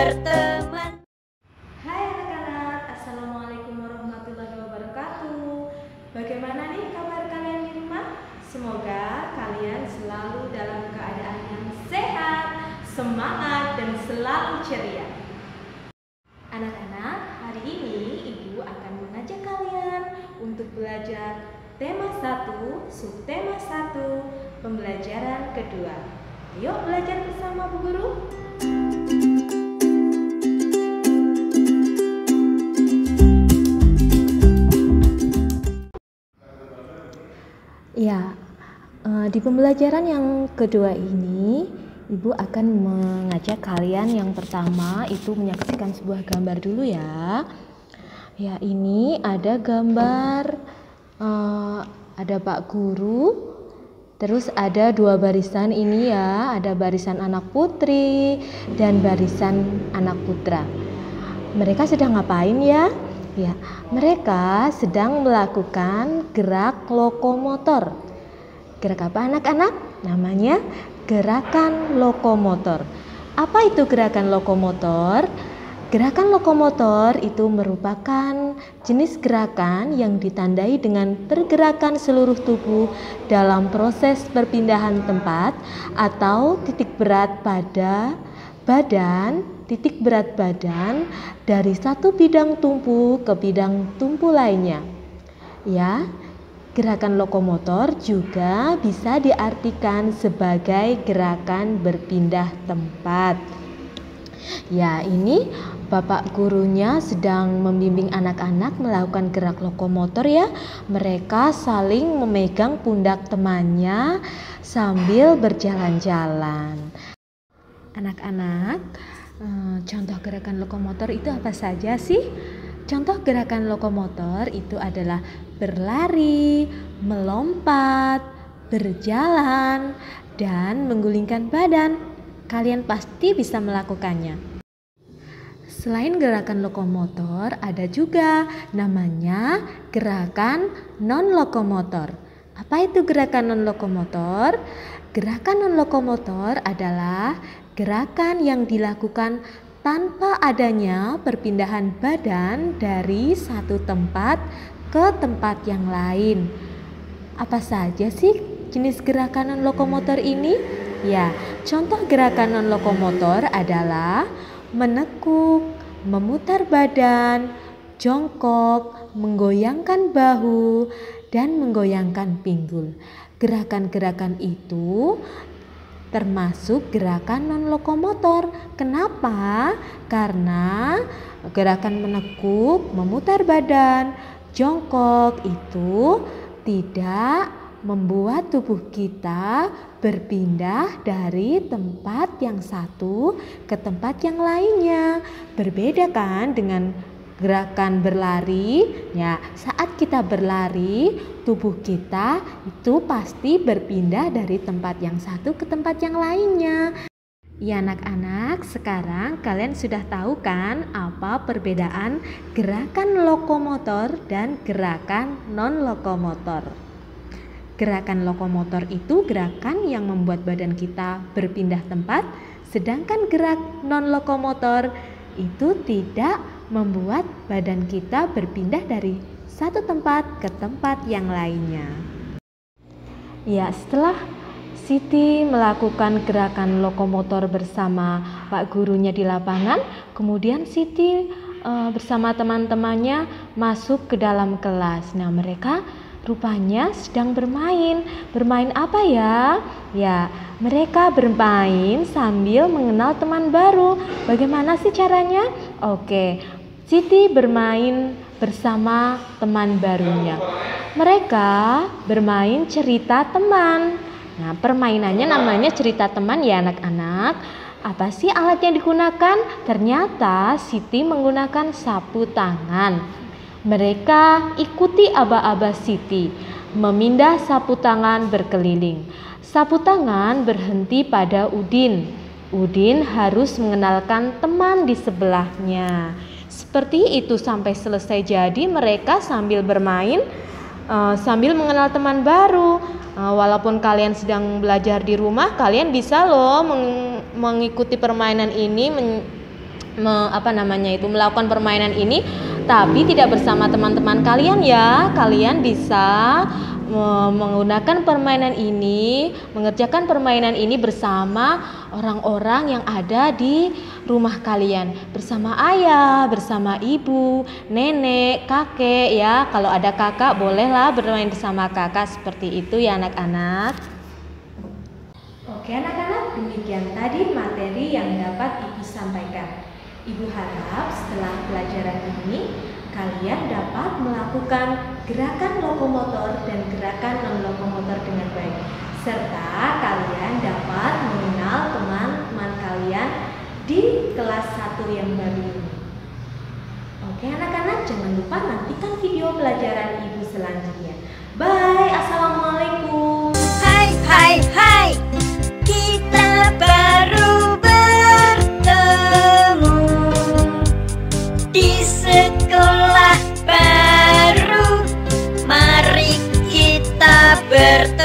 berteman. Hai anak-anak, Assalamualaikum warahmatullahi wabarakatuh. Bagaimana nih kabar kalian di rumah? Semoga kalian selalu dalam keadaan yang sehat, semangat, dan selalu ceria. Anak-anak, hari ini Ibu akan mengajak kalian untuk belajar tema 1, subtema 1, pembelajaran kedua. Yuk belajar bersama Bu Guru. Ya, di pembelajaran yang kedua ini, Ibu akan mengajak kalian yang pertama itu menyaksikan sebuah gambar dulu ya. Ya, ini ada gambar, ada Pak Guru, terus ada dua barisan ini ya, ada barisan anak putri dan barisan anak putra. Mereka sedang ngapain ya? Ya, mereka sedang melakukan gerak lokomotor. Gerak apa anak-anak? Namanya gerakan lokomotor. Apa itu gerakan lokomotor? Gerakan lokomotor itu merupakan jenis gerakan yang ditandai dengan pergerakan seluruh tubuh dalam proses perpindahan tempat atau titik berat pada badan, titik berat badan dari satu bidang tumpu ke bidang tumpu lainnya. Ya, gerakan lokomotor juga bisa diartikan sebagai gerakan berpindah tempat. Ya, ini Bapak gurunya sedang membimbing anak-anak melakukan gerak lokomotor ya. Mereka saling memegang pundak temannya sambil berjalan-jalan. Anak-anak, contoh gerakan lokomotor itu apa saja sih? Contoh gerakan lokomotor itu adalah berlari, melompat, berjalan, dan menggulingkan badan. Kalian pasti bisa melakukannya. Selain gerakan lokomotor, ada juga namanya gerakan non-lokomotor. Apa itu gerakan non-lokomotor? Gerakan non-lokomotor adalah gerakan yang dilakukan tanpa adanya perpindahan badan dari satu tempat ke tempat yang lain. Apa saja sih jenis gerakan non-lokomotor ini? Ya, contoh gerakan non-lokomotor adalah menekuk, memutar badan, jongkok, menggoyangkan bahu, dan menggoyangkan pinggul. Gerakan-gerakan itu termasuk gerakan non-lokomotor. Kenapa? Karena gerakan menekuk, memutar badan, jongkok itu tidak membuat tubuh kita berpindah dari tempat yang satu ke tempat yang lainnya. Berbeda kan dengan gerakan berlari? Ya, saat kita berlari, tubuh kita itu pasti berpindah dari tempat yang satu ke tempat yang lainnya. Ya anak-anak, sekarang kalian sudah tahu kan apa perbedaan gerakan lokomotor dan gerakan non-lokomotor. Gerakan lokomotor itu gerakan yang membuat badan kita berpindah tempat, sedangkan gerak non-lokomotor itu tidak membuat badan kita berpindah dari satu tempat ke tempat yang lainnya. Ya, setelah Siti melakukan gerakan lokomotor bersama Pak gurunya di lapangan, kemudian Siti bersama teman-temannya masuk ke dalam kelas. Nah, mereka rupanya sedang bermain. Bermain apa ya? Ya, mereka bermain sambil mengenal teman baru. Bagaimana sih caranya? Oke, Siti bermain bersama teman barunya. Mereka bermain cerita teman. Nah, permainannya namanya cerita teman ya anak-anak. Apa sih alat yang digunakan? Ternyata Siti menggunakan sapu tangan. Mereka ikuti aba-aba Siti, memindah sapu tangan berkeliling. Sapu tangan berhenti pada Udin. Udin harus mengenalkan teman di sebelahnya. Seperti itu sampai selesai. Jadi mereka sambil bermain, sambil mengenal teman baru. Walaupun kalian sedang belajar di rumah, kalian bisa loh mengikuti permainan ini melakukan permainan ini, tapi tidak bersama teman-teman kalian ya. Kalian bisa menggunakan permainan ini, mengerjakan permainan ini bersama orang-orang yang ada di rumah kalian, bersama ayah, bersama ibu, nenek, kakek ya. Kalau ada kakak bolehlah bermain bersama kakak, seperti itu ya anak-anak. Oke anak-anak, demikian tadi materi yang dapat Ibu sampaikan. Ibu harap setelah pelajaran ini kalian dapat melakukan gerakan lokomotor dan gerakan non-lokomotor dengan baik, serta kalian dapat mengenal teman-teman kalian di kelas 1 yang baru ini. Oke anak-anak, jangan lupa nantikan video pelajaran Ibu selanjutnya. Bye, assalamualaikum. Hai hai hai, kita baru bertemu di sekolah baru. Mari kita bertemu.